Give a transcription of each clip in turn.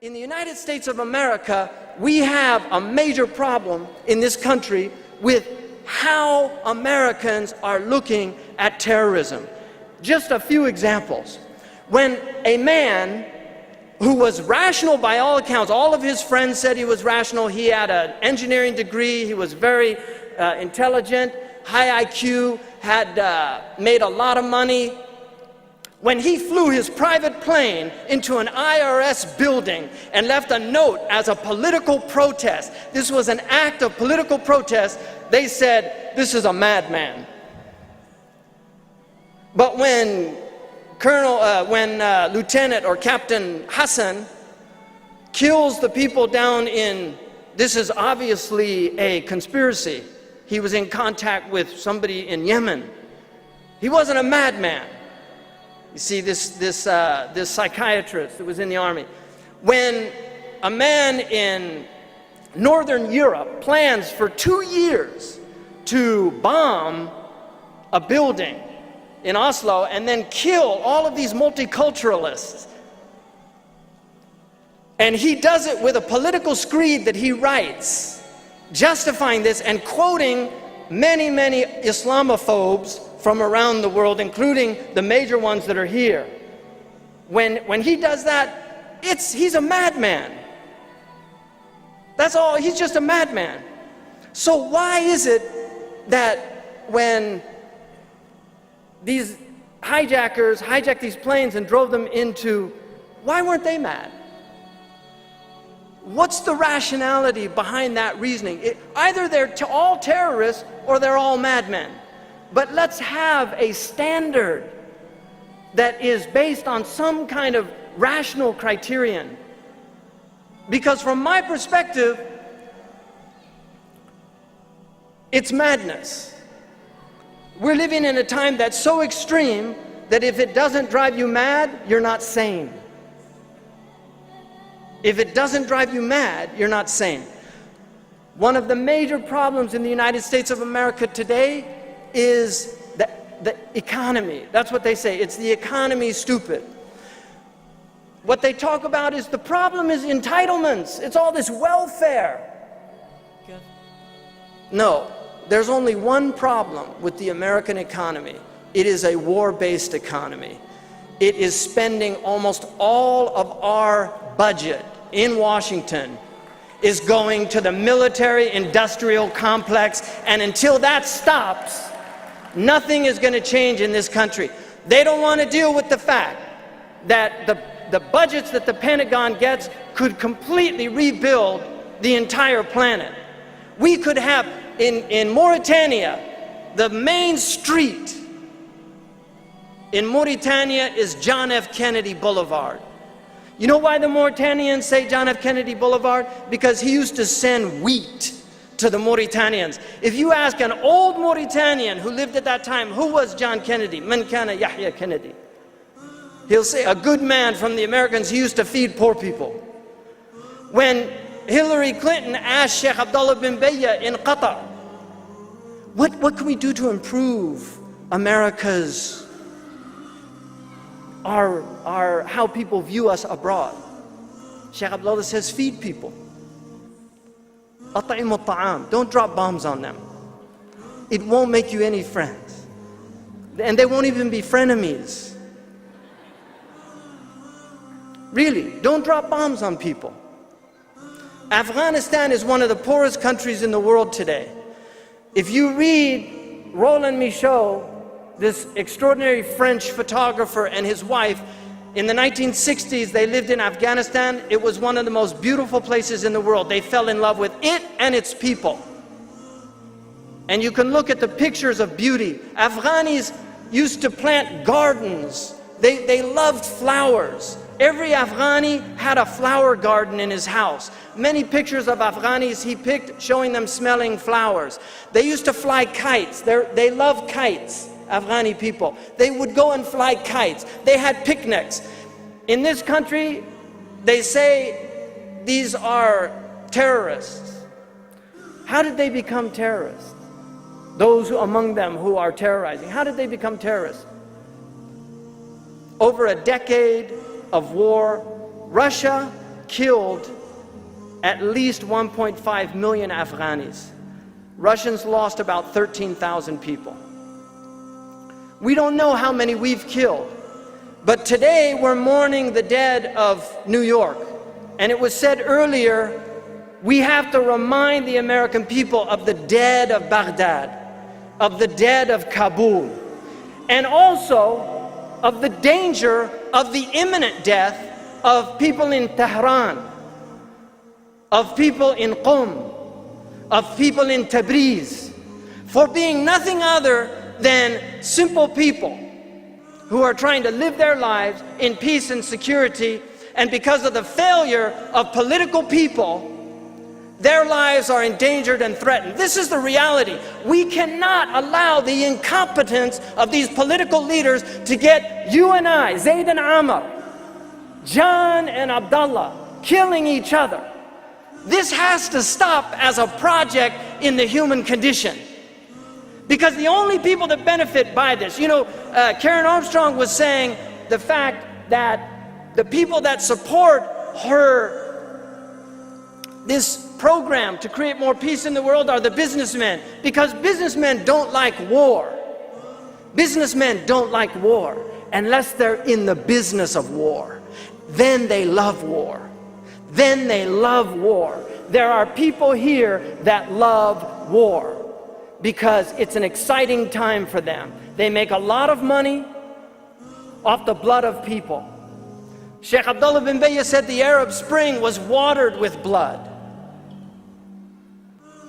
In the United States of America, we have a major problem in this country with how Americans are looking at terrorism. Just a few examples. When a man who was rational by all accounts, all of his friends said he was rational, he had an engineering degree, he was very intelligent, high IQ, had made a lot of money. When he flew his private plane into an IRS building and left a note as a political protest, this was an act of political protest, they said, this is a madman. But when Lieutenant or Captain Hassan kills the people down in, this is obviously a conspiracy. He was in contact with somebody in Yemen. He wasn't a madman. You see, this psychiatrist that was in the army. When a man in Northern Europe plans for 2 years to bomb a building in Oslo and then kill all of these multiculturalists, and he does it with a political screed that he writes, justifying this and quoting many, many Islamophobes from around the world, including the major ones that are here. When he does that, he's a madman. That's all, he's just a madman. So why is it that when these hijackers hijacked these planes and drove them into, why weren't they mad? What's the rationality behind that reasoning? Either they're all terrorists or they're all madmen. But let's have a standard that is based on some kind of rational criterion. Because from my perspective, it's madness. We're living in a time that's so extreme that if it doesn't drive you mad, you're not sane. If it doesn't drive you mad, you're not sane. One of the major problems in the United States of America today is the economy. That's what they say. It's the economy, stupid. What they talk about is the problem is entitlements. It's all this welfare. No, there's only one problem with the American economy. It is a war-based economy. It is spending almost all of our budget in Washington is going to the military-industrial complex, and until that stops, nothing is going to change in this country. They don't want to deal with the fact that the budgets that the Pentagon gets could completely rebuild the entire planet. We could have, in Mauritania, the main street in Mauritania is John F. Kennedy Boulevard. You know why the Mauritanians say John F. Kennedy Boulevard? Because he used to send wheat to the Mauritanians. If you ask an old Mauritanian who lived at that time, who was John Kennedy? Man kana Yahya Kennedy. He'll say, a good man from the Americans, he used to feed poor people. When Hillary Clinton asked Sheikh Abdullah bin Bayya in Qatar, what can we do to improve America's, how people view us abroad? Sheikh Abdullah says, feed people. أطعموا الطعام. Don't drop bombs on them. It won't make you any friends. And they won't even be frenemies. Really, don't drop bombs on people. Afghanistan is one of the poorest countries in the world today. If you read Roland Michaud, this extraordinary French photographer, and his wife, in the 1960s, they lived in Afghanistan. It was one of the most beautiful places in the world. They fell in love with it and its people. And you can look at the pictures of beauty. Afghanis used to plant gardens. They loved flowers. Every Afghani had a flower garden in his house. Many pictures of Afghanis he picked showing them smelling flowers. They used to fly kites. They love kites. Afghani people. They would go and fly kites. They had picnics. In this country, they say these are terrorists. How did they become terrorists? Those among them who are terrorizing, how did they become terrorists? Over a decade of war, Russia killed at least 1.5 million Afghanis. Russians lost about 13,000 people. We don't know how many we've killed, but today we're mourning the dead of New York. And it was said earlier, we have to remind the American people of the dead of Baghdad, of the dead of Kabul, and also of the danger of the imminent death of people in Tehran, of people in Qom, of people in Tabriz, for being nothing other than simple people who are trying to live their lives in peace and security, and because of the failure of political people, their lives are endangered and threatened. This is the reality. We cannot allow the incompetence of these political leaders to get you and I, Zayd and Amr, John and Abdullah, killing each other. This has to stop as a project in the human condition. Because the only people that benefit by this, you know, Karen Armstrong was saying the fact that the people that support this program to create more peace in the world are the businessmen, because businessmen don't like war. Businessmen don't like war unless they're in the business of war. Then they love war. Then they love war. There are people here that love war because it's an exciting time for them. They make a lot of money off the blood of people. Sheikh Abdullah bin Bayya said the Arab Spring was watered with blood.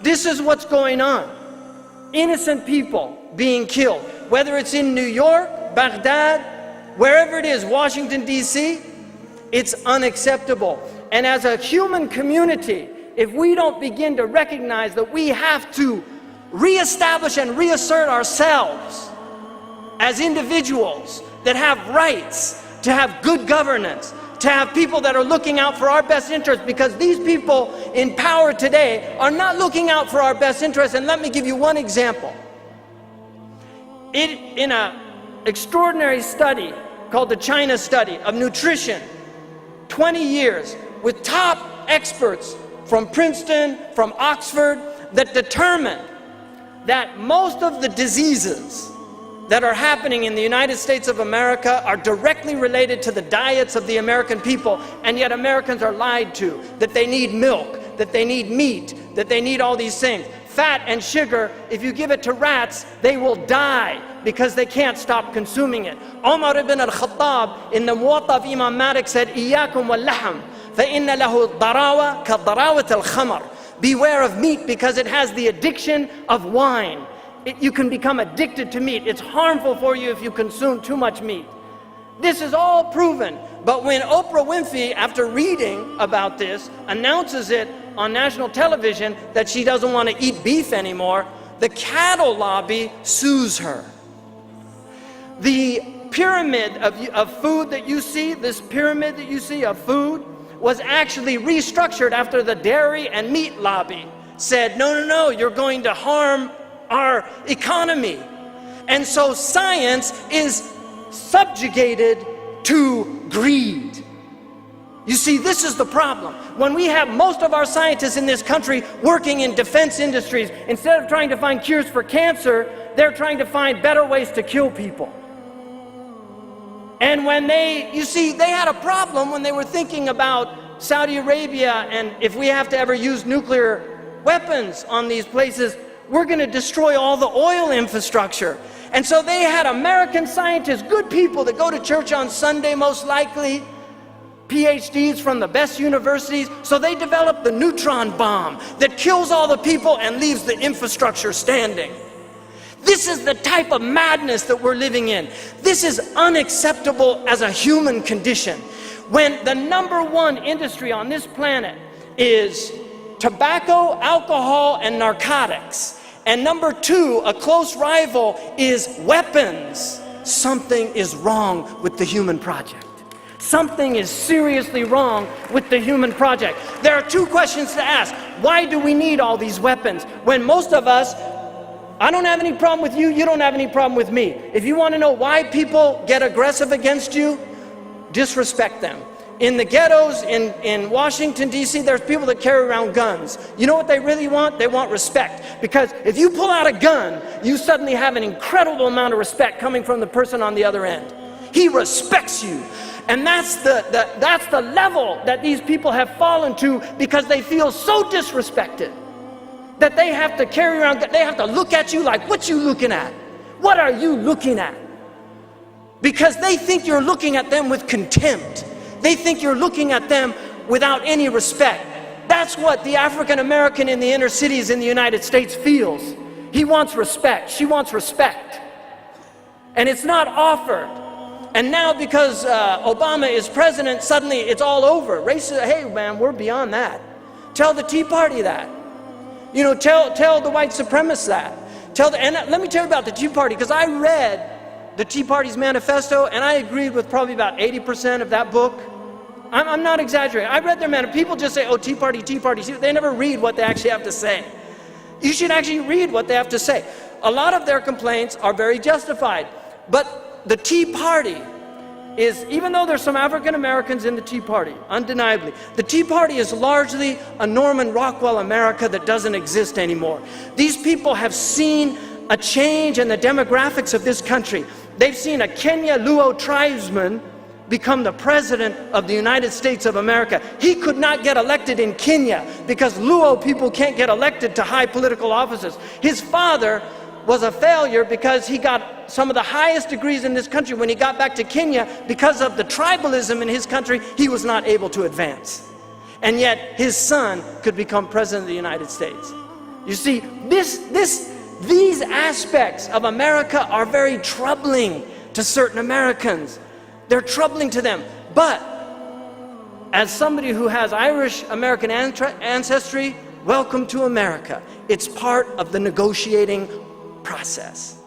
This is what's going on. Innocent people being killed, whether it's in New York, Baghdad, wherever it is, Washington, D.C., it's unacceptable. And as a human community, if we don't begin to recognize that we have to reestablish and reassert ourselves as individuals that have rights, to have good governance, to have people that are looking out for our best interests, because these people in power today are not looking out for our best interests. And let me give you one example. In an extraordinary study called the China Study of Nutrition, 20 years, with top experts from Princeton, from Oxford, that determined that most of the diseases that are happening in the United States of America are directly related to the diets of the American people, and yet Americans are lied to, that they need milk, that they need meat, that they need all these things. Fat and sugar, if you give it to rats, they will die because they can't stop consuming it. Umar ibn al-Khattab in the Muwatta of Imam Malik said, إِيَّاكُمْ وَاللَّحْمِ فَإِنَّ لَهُ الضَّرَاوَةَ كَضَرَاوَةِ الْخَمَرِ. Beware of meat because it has the addiction of wine. You can become addicted to meat. It's harmful for you if you consume too much meat. This is all proven. But when Oprah Winfrey, after reading about this, announces it on national television that she doesn't want to eat beef anymore, the cattle lobby sues her. The pyramid of food that you see, this pyramid that you see of food, was actually restructured after the dairy and meat lobby said, no, no, no, you're going to harm our economy. And so science is subjugated to greed. You see, this is the problem. When we have most of our scientists in this country working in defense industries, instead of trying to find cures for cancer, they're trying to find better ways to kill people. And when you see, they had a problem when they were thinking about Saudi Arabia, and if we have to ever use nuclear weapons on these places, we're going to destroy all the oil infrastructure. And so they had American scientists, good people that go to church on Sunday most likely, PhDs from the best universities, so they developed the neutron bomb that kills all the people and leaves the infrastructure standing. This is the type of madness that we're living in. This is unacceptable as a human condition. When the #1 industry on this planet is tobacco, alcohol, and narcotics, and #2, a close rival, is weapons, something is wrong with the human project. Something is seriously wrong with the human project. There are two questions to ask. Why do we need all these weapons when most of us, I don't have any problem with you, you don't have any problem with me. If you want to know why people get aggressive against you, disrespect them. In the ghettos in Washington, D.C., there's people that carry around guns. You know what they really want? They want respect. Because if you pull out a gun, you suddenly have an incredible amount of respect coming from the person on the other end. He respects you. And that's the level that these people have fallen to, because they feel so disrespected that they have to carry around, they have to look at you like, what you looking at? What are you looking at? Because they think you're looking at them with contempt. They think you're looking at them without any respect. That's what the African American in the inner cities in the United States feels. He wants respect. She wants respect. And it's not offered. And now because Obama is president, suddenly it's all over. Racism, hey man, we're beyond that. Tell the Tea Party that. You know, tell the white supremacists that. And let me tell you about the Tea Party, because I read the Tea Party's manifesto, and I agreed with probably about 80% of that book. I'm not exaggerating. I read their manifesto. People just say, oh, Tea Party, Tea Party. They never read what they actually have to say. You should actually read what they have to say. A lot of their complaints are very justified. But the Tea Party is, even though there's some African Americans in the Tea Party, undeniably, the Tea Party is largely a Norman Rockwell America that doesn't exist anymore. These people have seen a change in the demographics of this country. They've seen a Kenya Luo tribesman become the president of the United States of America. He could not get elected in Kenya because Luo people can't get elected to high political offices. His father was a failure because he got some of the highest degrees in this country. When he got back to Kenya, because of the tribalism in his country, he was not able to advance. And yet his son could become president of the United States. You see, these aspects of America are very troubling to certain Americans. They're troubling to them. But as somebody who has Irish American ancestry, welcome to America. It's part of the negotiating process.